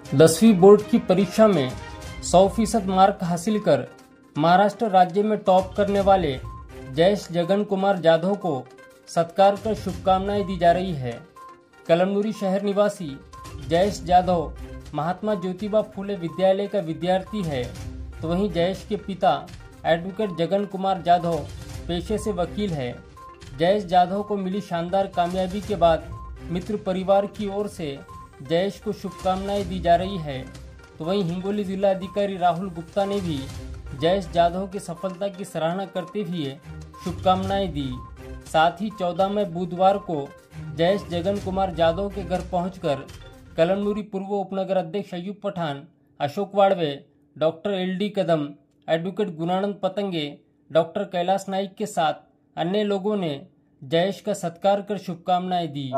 10वीं बोर्ड की परीक्षा में 100% मार्क हासिल कर महाराष्ट्र राज्य में टॉप करने वाले जयेश जगन कुमार जाधव को सत्कार कर शुभकामनाएं दी जा रही है। कलमनुरी शहर निवासी जयेश जाधव महात्मा ज्योतिबा फुले विद्यालय का विद्यार्थी है, तो वहीं जयेश के पिता एडवोकेट जगन कुमार जाधव पेशे से वकील है। जयेश जाधव को मिली शानदार कामयाबी के बाद मित्र परिवार की ओर से जयेश को शुभकामनाएं दी जा रही है। तो वहीं हिंगोली जिला अधिकारी राहुल गुप्ता ने भी जयेश जाधव की सफलता की सराहना करते हुए शुभकामनाएं दी। साथ ही 14 मई बुधवार को जयेश जगन कुमार जाधव के घर पहुंचकर कलमनुरी पूर्व उपनगर अध्यक्ष Ayub Pathan, Ashok Wadve, doctor LD Kadam, advocate Gunanand Patange, doctor Kailash Naik के साथ अन्य लोगों ने जयेश का सत्कार कर शुभकामनाएं दी।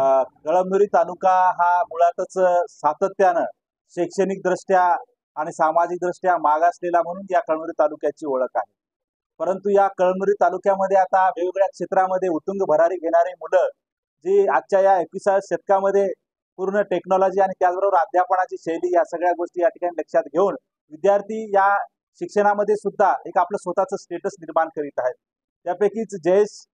कळमनुरी तालुका हा मुळातच सातत्यानं शैक्षणिक दृष्ट्या आणि सामाजिक दृष्ट्या मागासलेला म्हणून या कळमनुरी तालुक्याची ओळख आहे। परंतु या कळमनुरी तालुक्यामध्ये आता वेगवेगळ्या क्षेत्रामध्ये उत्तुंग भरारी घेणारी मुलं जी आजच्या या 21व्या शतकामध्ये पूर्ण टेक्नॉलॉजी आणि त्याचबरोबर अध्यापनाची शैली या सगळ्या गोष्टी या ठिकाणी लक्षात घेऊन विद्यार्थी या शिक्षणामध्ये सुद्धा एक आपलं स्वतःचं स्टेटस निर्माण करीत आहेत। त्यापैकीच जयेश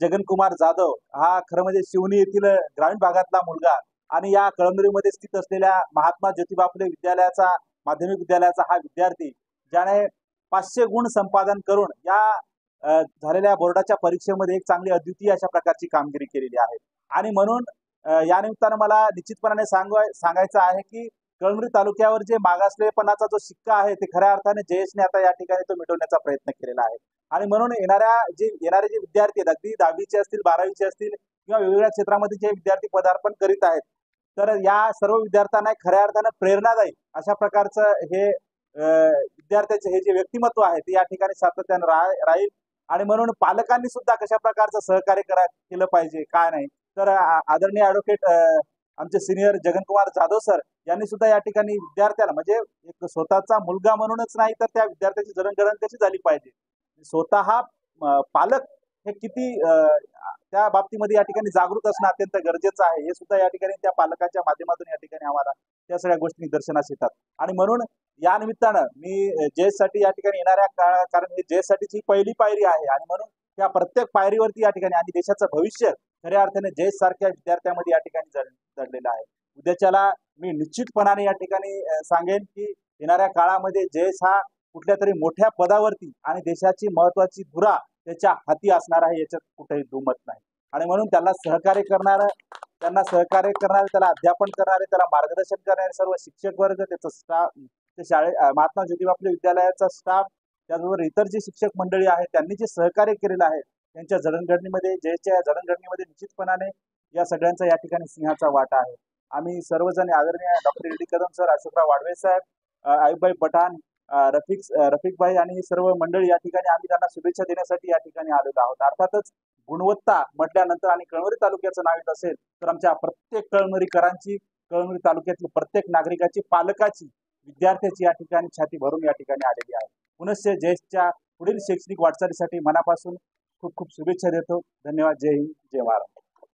जगन कुमार जाधव हा खरं म्हणजे शिवनी येथील ग्रामीण भागातला मुलगा आणि या कळमनुरीमध्ये स्थित असलेल्या महात्मा ज्योतिबा फुले विद्यालयाचा माध्यमिक विद्यालयाचा हा विद्यार्थी ज्याने 500 गुण संपादन करून या झालेल्या बोर्डाच्या परीक्षेमध्ये एक चांगली अद्वितीय अशा प्रकारची कामगिरी केलेली आहे। आणि म्हणून या निमित्तानं मला निश्चितपणाने सांगायचं आहे की कळमनुरी तालुक्यावर जे मागासलेपणाचा जो शिक्का आहे ते खऱ्या अर्थाने जयेशने आता या ठिकाणी तो मिटवण्याचा प्रयत्न केलेला आहे। आणि म्हणून येणारे जे विद्यार्थी आहेत, अगदी 10वीचे असतील, 12वीचे असतील किंवा वेगवेगळ्या क्षेत्रामध्ये जे विद्यार्थी पदार्पण करीत आहेत, तर या सर्व विद्यार्थ्यांना खऱ्या अर्थानं प्रेरणादायी अशा प्रकारचं हे विद्यार्थ्याचे हे जे व्यक्तिमत्व आहे ते या ठिकाणी सातत्यानं राहील। आणि म्हणून पालकांनी सुद्धा कशा प्रकारचं सहकार्य केलं पाहिजे काय नाही, तर आदरणीय ॲडव्होकेट आमचे सिनियर जगन कुमार जाधव सर यांनी सुद्धा या ठिकाणी विद्यार्थ्याला म्हणजे एक स्वतःचा मुलगा म्हणूनच नाही तर त्या विद्यार्थ्याची जडणघडण कशी झाली पाहिजे, स्वतः पालक हे किती त्या बाबतीमध्ये या ठिकाणी जागृत असणं अत्यंत गरजेचं आहे, हे सुद्धा या ठिकाणी त्या पालकांच्या माध्यमातून या ठिकाणी आम्हाला त्या सगळ्या गोष्टी निदर्शनास येतात। आणि म्हणून या निमित्तानं मी जयेशसाठी या ठिकाणी येणाऱ्या कारण हे जयेशसाठीची पहिली पायरी आहे आणि म्हणून त्या प्रत्येक पायरीवरती या ठिकाणी आणि देशाचं भविष्य खऱ्या अर्थाने जयेश सारख्या विद्यार्थ्यामध्ये या ठिकाणी दडलेलं आहे। उद्याच्याला मी निश्चितपणाने या ठिकाणी सांगेन की येणाऱ्या काळामध्ये जयेश हा कुठल्या तरी मोठ्या पदावरती आणि देशाची महत्वाची धुरा त्याच्या हाती असणार आहे, याच्यात कुठेही दुमत नाही। आणि म्हणून त्याला सहकार्य करणारे, त्याला अध्यापन करणारे, त्याला मार्गदर्शन करणारे सर्व शिक्षक वर्ग, त्याचा स्टाफ, ते महात्मा ज्योतिबा फुले विद्यालयाचा स्टाफ, त्याचबरोबर इतर जे शिक्षक मंडळी आहेत त्यांनी जे सहकार्य केलेलं आहे त्यांच्या जडणघडणीमध्ये, जयेशच्या या जडणघडणीमध्ये निश्चितपणाने या सगळ्यांचा या ठिकाणी सिंहाचा वाटा आहे। आम्ही सर्वजण आदरणीय doctor LD Kadam sir, Ashokrao Wadve साहेब, अयूबभाई पठाण, रफिक भाई आणि ही सर्व मंडळी या ठिकाणी आम्ही त्यांना शुभेच्छा देण्यासाठी या ठिकाणी आलेलो आहोत। अर्थातच गुणवत्ता म्हटल्यानंतर आणि कळमनुरी तालुक्याचं नाव येत असेल तर आमच्या प्रत्येक कळमनुरीकरांची, कळमनुरी तालुक्यातील प्रत्येक नागरिकाची, पालकाची, विद्यार्थ्याची या ठिकाणी छाती भरून या ठिकाणी आलेली आहे। पुनश्च जयेशच्या पुढील शैक्षणिक वाटचालीसाठी मनापासून खूप खूप शुभेच्छा देतो। धन्यवाद। जय हिंद, जय महाराष्ट्र।